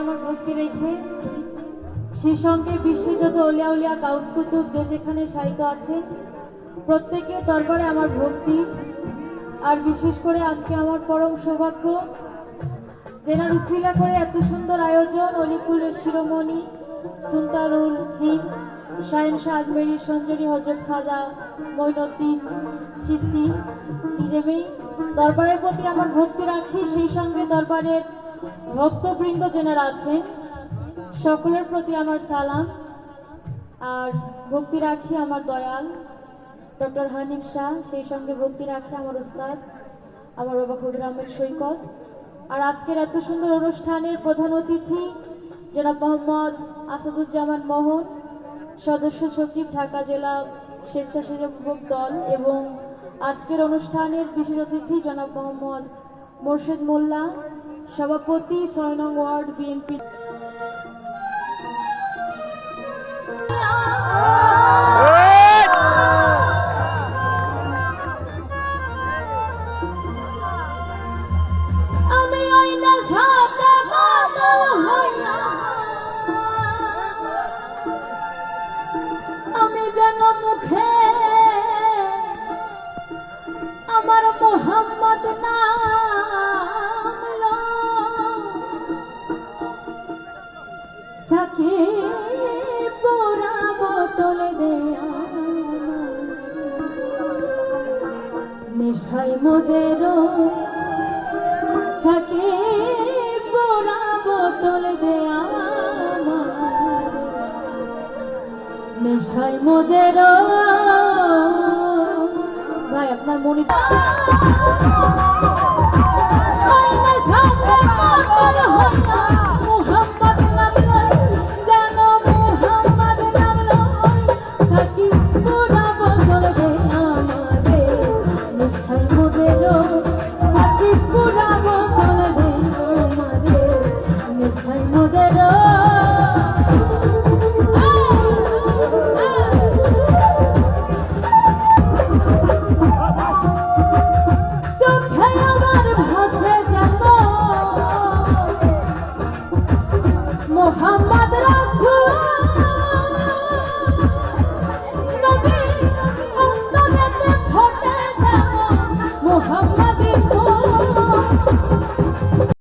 আমার ভক্তি রেখে সেই সঙ্গে বিশ্বে যত অলিয়া উলিয়া গাউস কুতুব যে যেখানে শায়িত আছেন প্রত্যেকের দরবারে আমার ভক্তি। আর বিশেষ করে আজকে আমার পরম সৌভাগ্য যেনার উসিলা করে এত সুন্দর আয়োজন অলিকুলের শিরোমণি সুলতানুল হিন্দ শাহিন শাহ আজমেরি সঞ্জনী হজরত খাজা মঈনুদ্দিন চিশতি নিজেমি দরবারের প্রতি আমার ভক্তি রাখি। সেই সঙ্গে দরবারের ভক্তবৃন্দ যেনারা আছেন সকলের প্রতি আমার সালাম আর ভক্তি রাখি আমার দয়াল ডক্টর হানিফ শাহ, সেই সঙ্গে ভক্তি রাখি আমার উস্তাদ আমার বাবা খুদির আহমেদ সৈকত। আর আজকের এত সুন্দর অনুষ্ঠানের প্রধান অতিথি জনাব মোহাম্মদ আসাদুজ্জামান মোহন, সদস্য সচিব ঢাকা জেলা স্বেচ্ছাসেবক দল, এবং আজকের অনুষ্ঠানের বিশেষ অতিথি জনাব মোহাম্মদ মোর্শেদ মোল্লা, সভাপতি ৬ নং ওয়ার্ড বিএনপি। আমি যেন মুখে আমার মোহাম্মদ নাম সাকে পোড়া বোতল দেয়া নেশায় মজেরো সাকে পোড়া বোতল দেয়া নেশায় মজেরো। ভাই আপনার মনে হয় না সাথে পাগল হইয়া